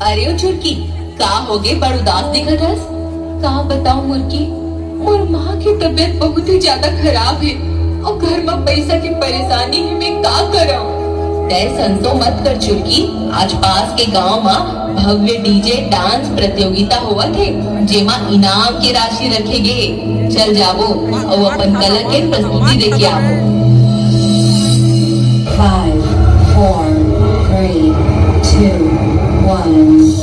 अरे ओ चुरकी, का होगे बड़ उदास दिखत हस? का बताऊं मुर्की, मोर माँ की तबीयत बहुत ही ज्यादा खराब है और घर में पैसा की परेशानी है, मैं का करऊं? तय संतो मत कर चुरकी, आज पास के गांव में भव्य डीजे डांस प्रतियोगिता हुआ थे, जेमा इनाम की राशि रखे गे। चल जावो और अपन कला के प्रस्तुति देके आवो। 5, 4, 3, 2, 1